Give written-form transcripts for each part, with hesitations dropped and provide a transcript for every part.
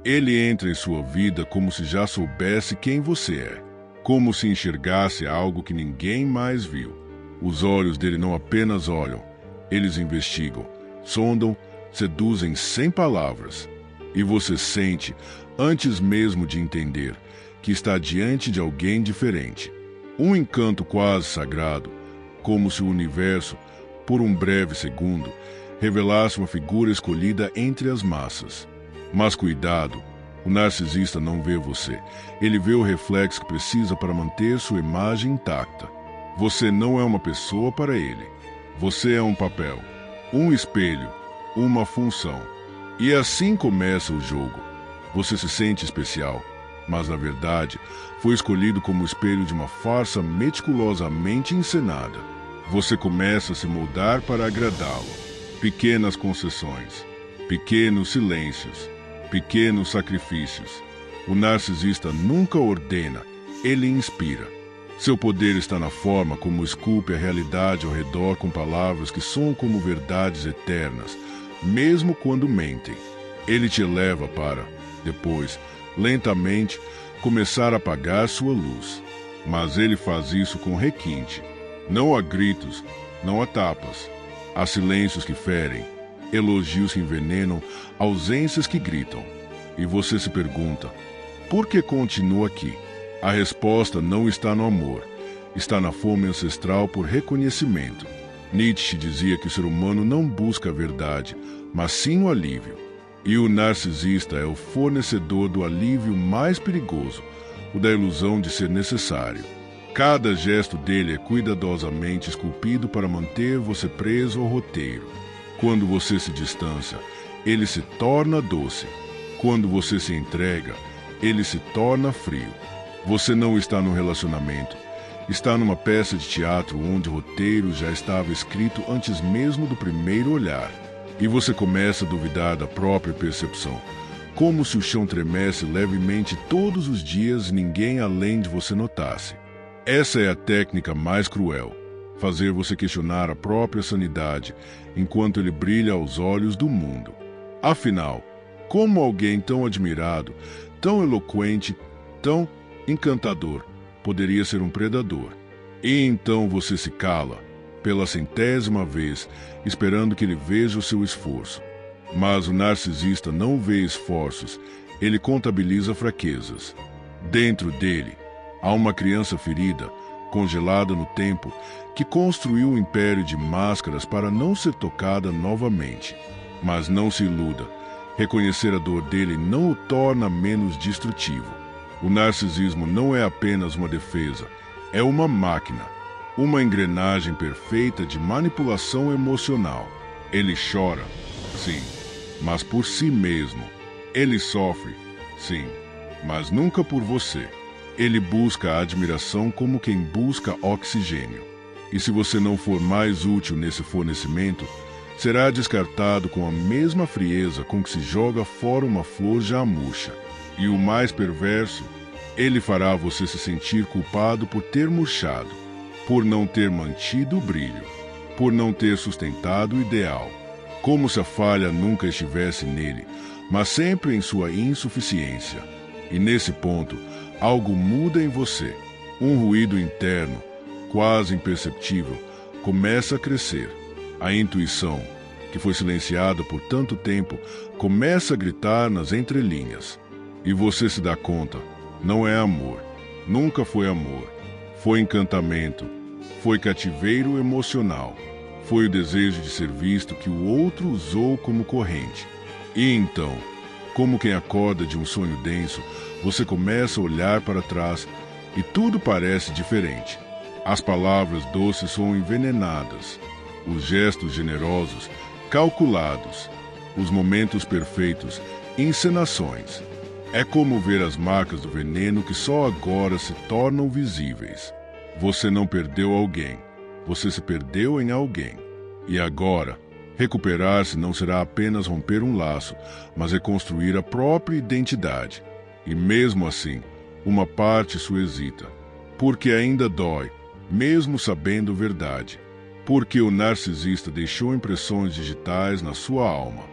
Ele entra em sua vida como se já soubesse quem você é, como se enxergasse algo que ninguém mais viu. Os olhos dele não apenas olham, eles investigam, sondam, seduzem sem palavras. E você sente, antes mesmo de entender, que está diante de alguém diferente. Um encanto quase sagrado, como se o universo, por um breve segundo, revelasse uma figura escolhida entre as massas. Mas cuidado, o narcisista não vê você. Ele vê o reflexo que precisa para manter sua imagem intacta. Você não é uma pessoa para ele. Você é um papel, um espelho, uma função. E assim começa o jogo. Você se sente especial, mas na verdade foi escolhido como espelho de uma farsa meticulosamente encenada. Você começa a se moldar para agradá-lo. Pequenas concessões, pequenos silêncios, pequenos sacrifícios. O narcisista nunca ordena, ele inspira. Seu poder está na forma como esculpe a realidade ao redor com palavras que soam como verdades eternas, mesmo quando mentem. Ele te eleva para, depois, lentamente, começar a apagar sua luz. Mas ele faz isso com requinte. Não há gritos, não há tapas. Há silêncios que ferem, elogios que envenenam, ausências que gritam. E você se pergunta, por que continua aqui? A resposta não está no amor, está na fome ancestral por reconhecimento. Nietzsche dizia que o ser humano não busca a verdade, mas sim o alívio. E o narcisista é o fornecedor do alívio mais perigoso, o da ilusão de ser necessário. Cada gesto dele é cuidadosamente esculpido para manter você preso ao roteiro. Quando você se distancia, ele se torna doce. Quando você se entrega, ele se torna frio. Você não está num relacionamento. Está numa peça de teatro onde o roteiro já estava escrito antes mesmo do primeiro olhar. E você começa a duvidar da própria percepção. Como se o chão tremesse levemente todos os dias e ninguém além de você notasse. Essa é a técnica mais cruel. Fazer você questionar a própria sanidade, enquanto ele brilha aos olhos do mundo. Afinal, como alguém tão admirado, tão eloquente, tão encantador, poderia ser um predador? E então você se cala, pela 100ª vez, esperando que ele veja o seu esforço. Mas o narcisista não vê esforços, ele contabiliza fraquezas. Dentro dele, há uma criança ferida, congelada no tempo, que construiu um império de máscaras para não ser tocada novamente. Mas não se iluda, reconhecer a dor dele não o torna menos destrutivo. O narcisismo não é apenas uma defesa, é uma máquina, uma engrenagem perfeita de manipulação emocional. Ele chora, sim, mas por si mesmo. Ele sofre, sim, mas nunca por você. Ele busca a admiração como quem busca oxigênio. E se você não for mais útil nesse fornecimento, será descartado com a mesma frieza com que se joga fora uma flor já murcha. E o mais perverso, ele fará você se sentir culpado por ter murchado, por não ter mantido o brilho, por não ter sustentado o ideal. Como se a falha nunca estivesse nele, mas sempre em sua insuficiência. E nesse ponto, algo muda em você. Um ruído interno, quase imperceptível, começa a crescer. A intuição, que foi silenciada por tanto tempo, começa a gritar nas entrelinhas. E você se dá conta, não é amor, nunca foi amor. Foi encantamento, foi cativeiro emocional. Foi o desejo de ser visto que o outro usou como corrente. E então, como quem acorda de um sonho denso, você começa a olhar para trás e tudo parece diferente. As palavras doces são envenenadas, os gestos generosos, calculados, os momentos perfeitos, encenações. É como ver as marcas do veneno que só agora se tornam visíveis. Você não perdeu alguém, você se perdeu em alguém. E agora, recuperar-se não será apenas romper um laço, mas reconstruir a própria identidade. E mesmo assim, uma parte sua hesita, porque ainda dói, mesmo sabendo a verdade. Porque o narcisista deixou impressões digitais na sua alma.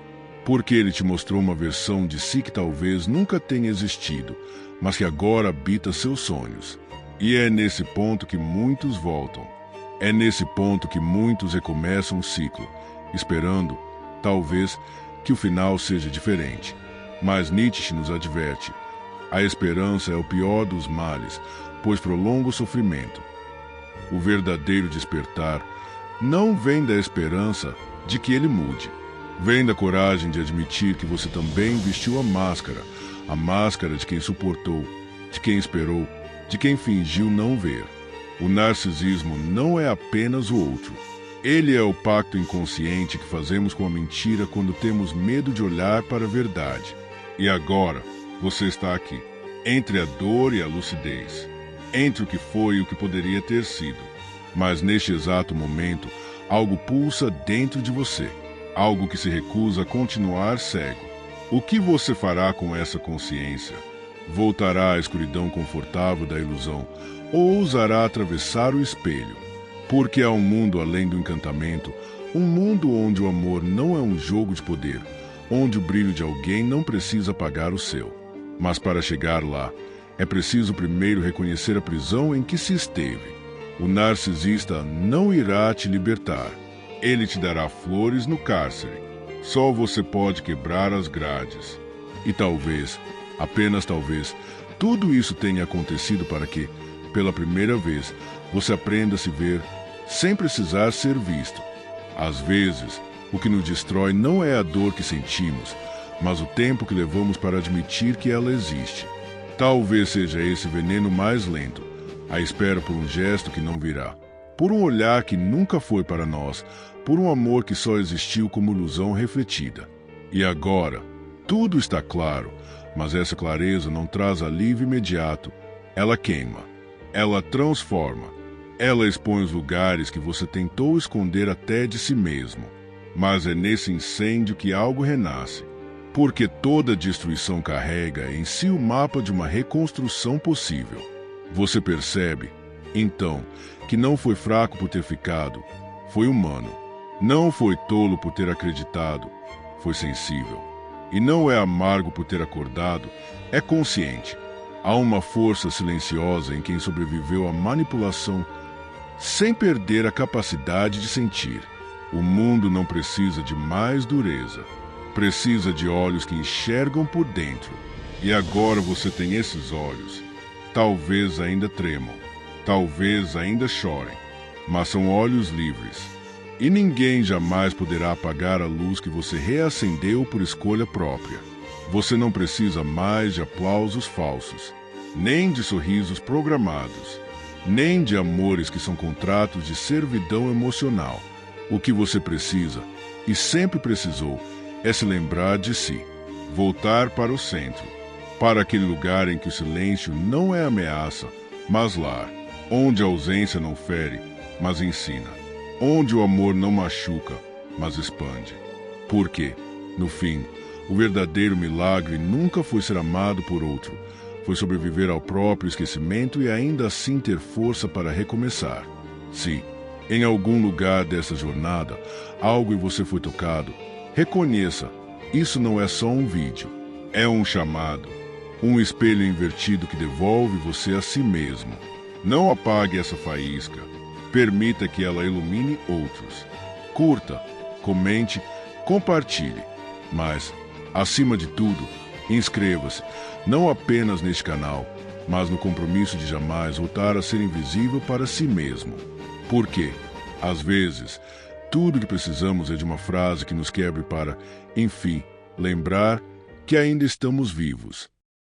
Porque ele te mostrou uma versão de si que talvez nunca tenha existido, mas que agora habita seus sonhos. E é nesse ponto que muitos voltam. É nesse ponto que muitos recomeçam um ciclo, esperando, talvez, que o final seja diferente. Mas Nietzsche nos adverte: a esperança é o pior dos males, pois prolonga o sofrimento. O verdadeiro despertar não vem da esperança de que ele mude. Vem da coragem de admitir que você também vestiu a máscara de quem suportou, de quem esperou, de quem fingiu não ver. O narcisismo não é apenas o outro. Ele é o pacto inconsciente que fazemos com a mentira quando temos medo de olhar para a verdade. E agora, você está aqui, entre a dor e a lucidez, entre o que foi e o que poderia ter sido. Mas neste exato momento, algo pulsa dentro de você, algo que se recusa a continuar cego. O que você fará com essa consciência? Voltará à escuridão confortável da ilusão ou ousará atravessar o espelho? Porque há um mundo além do encantamento, um mundo onde o amor não é um jogo de poder, onde o brilho de alguém não precisa apagar o seu. Mas para chegar lá, é preciso primeiro reconhecer a prisão em que se esteve. O narcisista não irá te libertar. Ele te dará flores no cárcere. Só você pode quebrar as grades. E talvez, apenas talvez, tudo isso tenha acontecido para que, pela primeira vez, você aprenda a se ver sem precisar ser visto. Às vezes, o que nos destrói não é a dor que sentimos, mas o tempo que levamos para admitir que ela existe. Talvez seja esse veneno mais lento, a espera por um gesto que não virá, por um olhar que nunca foi para nós, por um amor que só existiu como ilusão refletida. E agora, tudo está claro, mas essa clareza não traz alívio imediato. Ela queima, ela transforma, ela expõe os lugares que você tentou esconder até de si mesmo. Mas é nesse incêndio que algo renasce, porque toda destruição carrega em si o mapa de uma reconstrução possível. Você percebe, então, que não foi fraco por ter ficado, foi humano. Não foi tolo por ter acreditado, foi sensível. E não é amargo por ter acordado, é consciente. Há uma força silenciosa em quem sobreviveu à manipulação sem perder a capacidade de sentir. O mundo não precisa de mais dureza. Precisa de olhos que enxergam por dentro. E agora você tem esses olhos. Talvez ainda tremam, talvez ainda chorem, mas são olhos livres. E ninguém jamais poderá apagar a luz que você reacendeu por escolha própria. Você não precisa mais de aplausos falsos, nem de sorrisos programados, nem de amores que são contratos de servidão emocional. O que você precisa, e sempre precisou, é se lembrar de si, voltar para o centro, para aquele lugar em que o silêncio não é ameaça, mas lar, onde a ausência não fere, mas ensina, onde o amor não machuca, mas expande. Porque, no fim, o verdadeiro milagre nunca foi ser amado por outro, foi sobreviver ao próprio esquecimento e ainda assim ter força para recomeçar. Se, em algum lugar dessa jornada, algo em você foi tocado, reconheça, isso não é só um vídeo, é um chamado, um espelho invertido que devolve você a si mesmo. Não apague essa faísca, permita que ela ilumine outros. Curta, comente, compartilhe, mas, acima de tudo, inscreva-se, não apenas neste canal, mas no compromisso de jamais voltar a ser invisível para si mesmo. Porque, às vezes, tudo que precisamos é de uma frase que nos quebre para, enfim, lembrar que ainda estamos vivos.